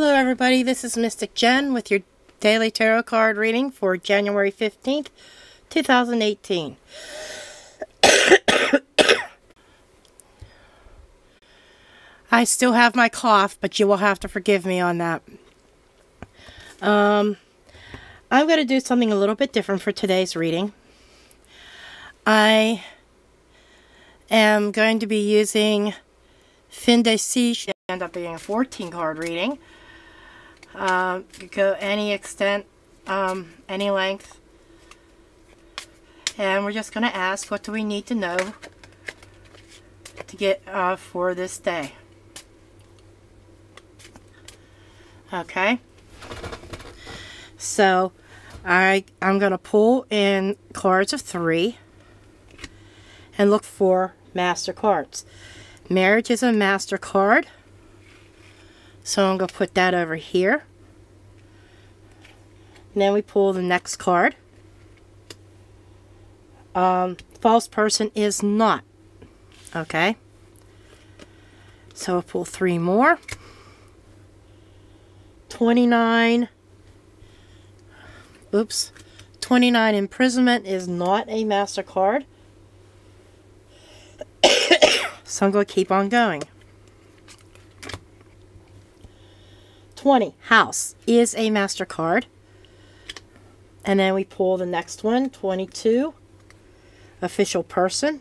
Hello everybody, this is Mystic Jen with your daily tarot card reading for January 15th, 2018. I still have my cough, but you will have to forgive me on that. I'm going to do something a little bit different for today's reading. I am going to be using Fin de Siege. It end up being a 14 card reading. Go any extent, any length, and we're just going to ask, what do we need to know to get for this day? Okay, so I'm going to pull in cards of 3 and look for master cards. Marriage is a master card. So I'm going to put that over here. And then we pull the next card. False person is not. Okay. So we'll pull 3 more. 29. Oops. 29 imprisonment is not a master card. So I'm going to keep on going. 20, house, is a master card. And then we pull the next one, 22, official person.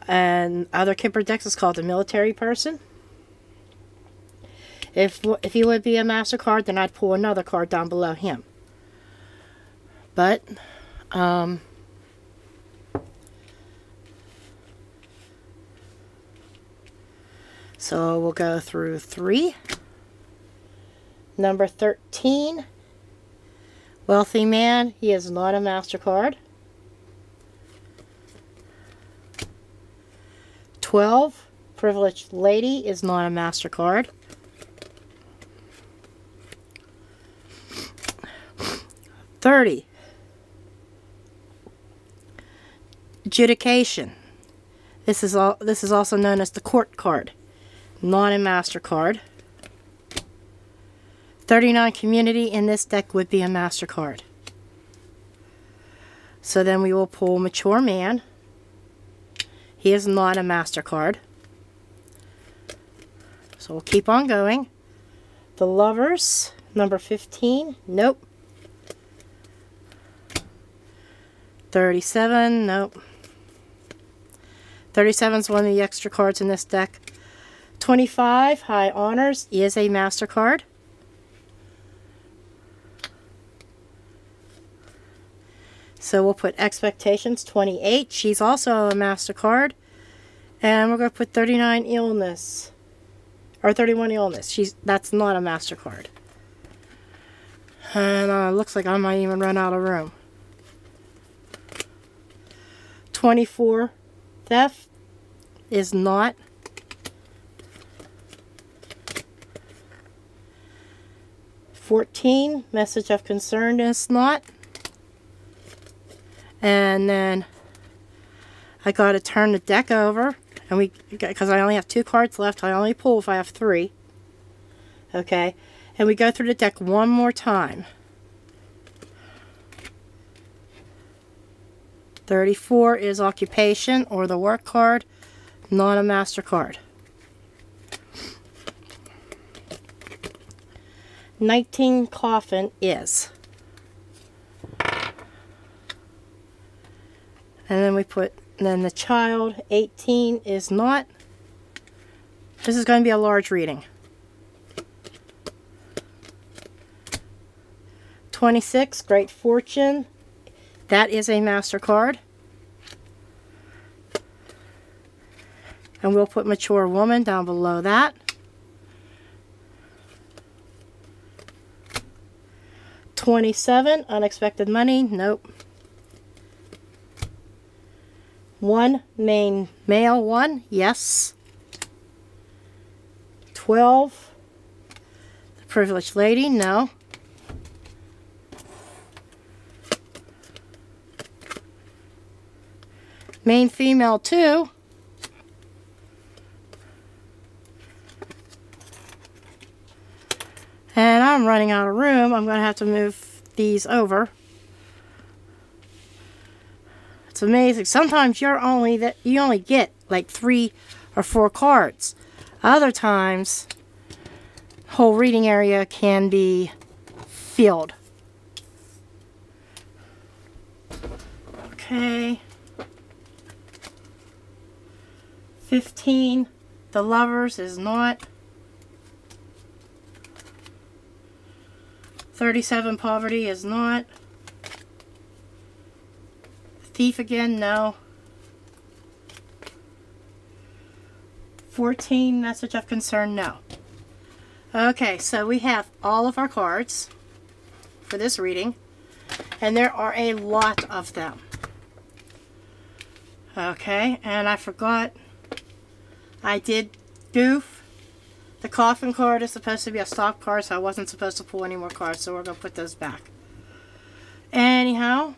And other Kipper decks is called the military person. If he would be a master card, then I'd pull another card down below him. But, so we'll go through 3. Number 13, wealthy man, he is not a master card. 12, privileged lady, is not a master card. 30, adjudication. This is also known as the court card, not a master card. 39, community, in this deck would be a master card. So then we will pull mature man. He is not a master card. So we'll keep on going. The lovers, number 15, nope. 37, nope. 37 is one of the extra cards in this deck. 25, high honors, is a master card. So we'll put expectations, 28. She's also a master card. And we're going to put 39 illness. Or 31 illness. That's not a master card. And looks like I might even run out of room. 24 theft is not. 14 message of concern is not. And then I got to turn the deck over, and because I only have 2 cards left, I only pull if I have 3. Okay, and we go through the deck one more time. 34 is occupation, or the work card, not a master card. 19, coffin, is. And then we put, then the child, 18, is not. This is going to be a large reading. 26, great fortune. That is a master card. And we'll put mature woman down below that. 27, unexpected money, nope. 1, main male 1, yes. 12, the privileged lady, no. Main female 2, now I'm running out of room. I'm going to have to move these over. It's amazing. Sometimes you only get like 3 or 4 cards. Other times, whole reading area can be filled. Okay. 15. The Lovers is not. 37. Poverty is not. Thief again, no. 14. Message of Concern, no. Okay, so we have all of our cards for this reading, and there are a lot of them. Okay, and I forgot, I did goof. The Coffin card is supposed to be a stock card, so I wasn't supposed to pull any more cards, so we're going to put those back. Anyhow,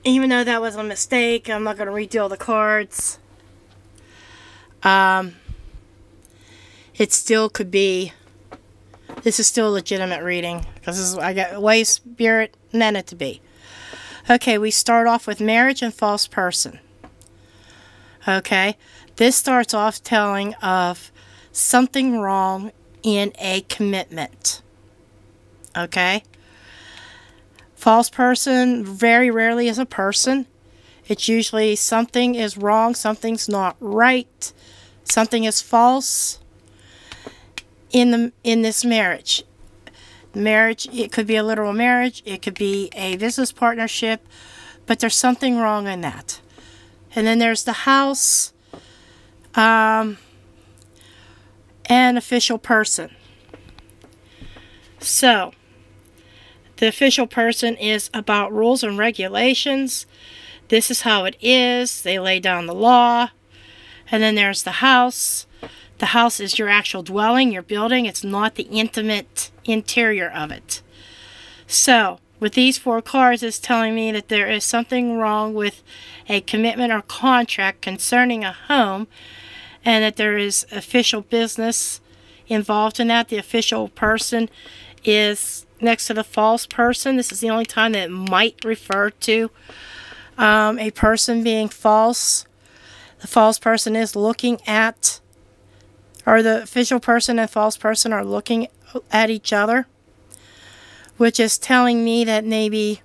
even though that was a mistake, I'm not going to redeal the cards. It still could be, this is still a legitimate reading, because I got way Spirit meant it to be. Okay, we start off with Marriage and False Person. Okay, this starts off telling of something wrong in a commitment. Okay, false person very rarely is a person. It's usually something is wrong, something's not right, something is false in this marriage. Marriage, it could be a literal marriage, it could be a business partnership, but there's something wrong in that. And then there's the House and official person. So the official person is about rules and regulations. This is how it is. They lay down the law. And then there's the House. The house is your actual dwelling, your building. It's not the intimate interior of it. So, with these 4 cards, it's telling me that there is something wrong with a commitment or contract concerning a home, and that there is official business involved in that. The official person is next to the false person. This is the only time that it might refer to a person being false. The false person is looking at, or the official person and false person are looking at each other, which is telling me that maybe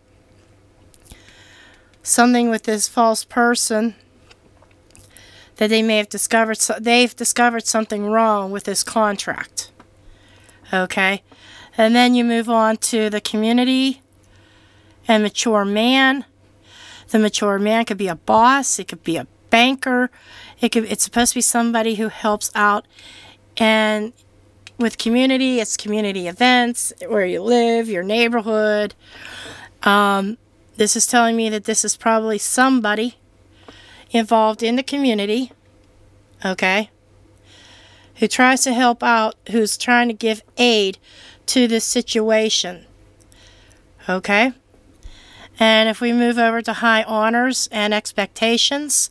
something with this false person, that they may have discovered, they've discovered something wrong with this contract. Okay, and then you move on to the Community and Mature Man. The mature man could be a boss, it could be a banker, it's supposed to be somebody who helps out. And with community, it's community events, where you live, your neighborhood. This is telling me that this is probably somebody involved in the community, okay, who tries to help out, who's trying to give aid to this situation, okay. And if we move over to High Honors and Expectations,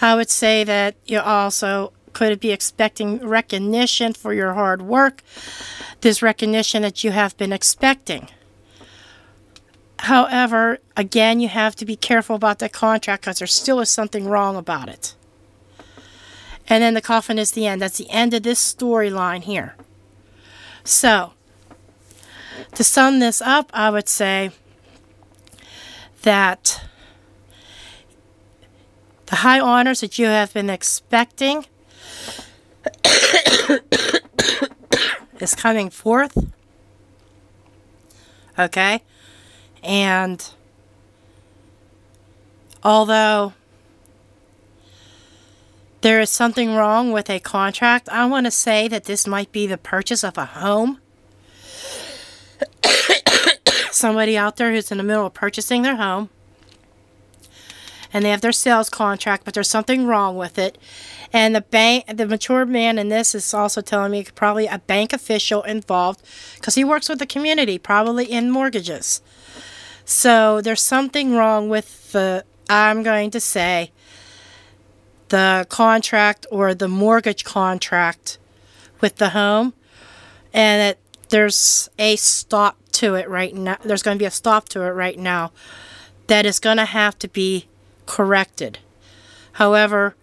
I would say that you also could be expecting recognition for your hard work, this recognition that you have been expecting. However, again, you have to be careful about that contract, because there still is something wrong about it. And then the Coffin is the end. That's the end of this storyline here. So, to sum this up, I would say that the high honors that you have been expecting is coming forth. Okay? And although there is something wrong with a contract, I want to say that this might be the purchase of a home. Somebody out there who's in the middle of purchasing their home, and they have their sales contract, but there's something wrong with it. And the mature man in this is also telling me probably a bank official involved, because he works with the community, probably in mortgages. So there's something wrong with the, I'm going to say, the contract or the mortgage contract with the home, and that there's a stop to it right now. There's going to be a stop to it right now that is going to have to be corrected. However,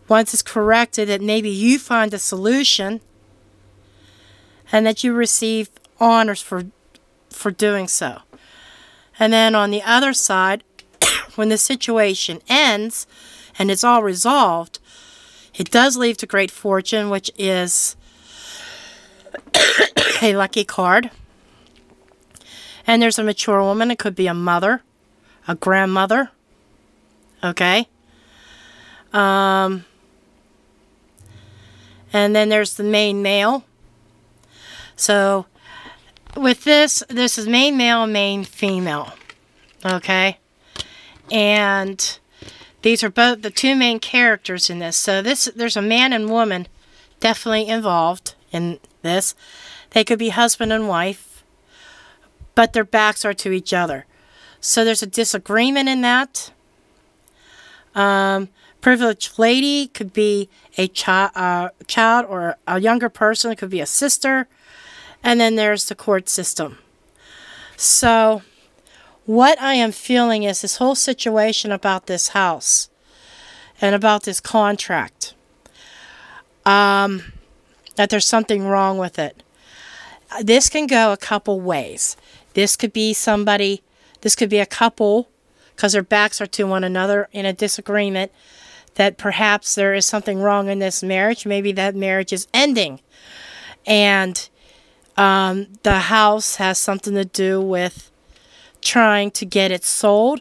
once it's corrected, that maybe you find a solution and that you receive honors for doing so. And then on the other side, when the situation ends and it's all resolved, it does lead to great fortune, which is a lucky card. And there's a mature woman. It could be a mother, a grandmother. Okay. And then there's the main male. So with this is main male, main female. Okay. And these are both the two main characters in this. So there's a man and woman definitely involved in this. They could be husband and wife, but their backs are to each other. So there's a disagreement in that. Privileged lady could be a child or a younger person. It could be a sister. And then there's the court system. So what I am feeling is this whole situation about this house and about this contract, that there's something wrong with it. This can go a couple ways. This could be a couple, because their backs are to one another in a disagreement, that perhaps there is something wrong in this marriage. Maybe that marriage is ending. And the house has something to do with trying to get it sold.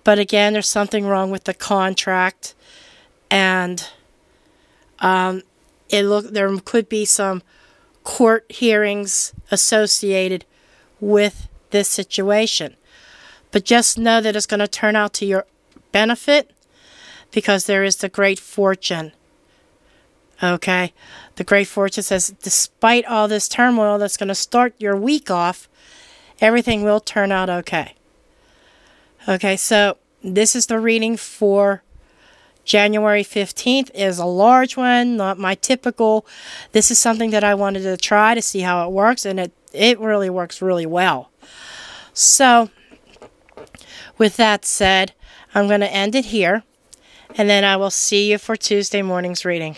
But again, there's something wrong with the contract. And there could be some court hearings associated with this situation. But just know that it's going to turn out to your benefit, because there is the great fortune. Okay? The great fortune says, despite all this turmoil that's going to start your week off, everything will turn out okay. Okay, so this is the reading for January 15th. It is a large one, not my typical. This is something that I wanted to try to see how it works, and it really works really well. So, with that said, I'm going to end it here, and then I will see you for Tuesday morning's reading.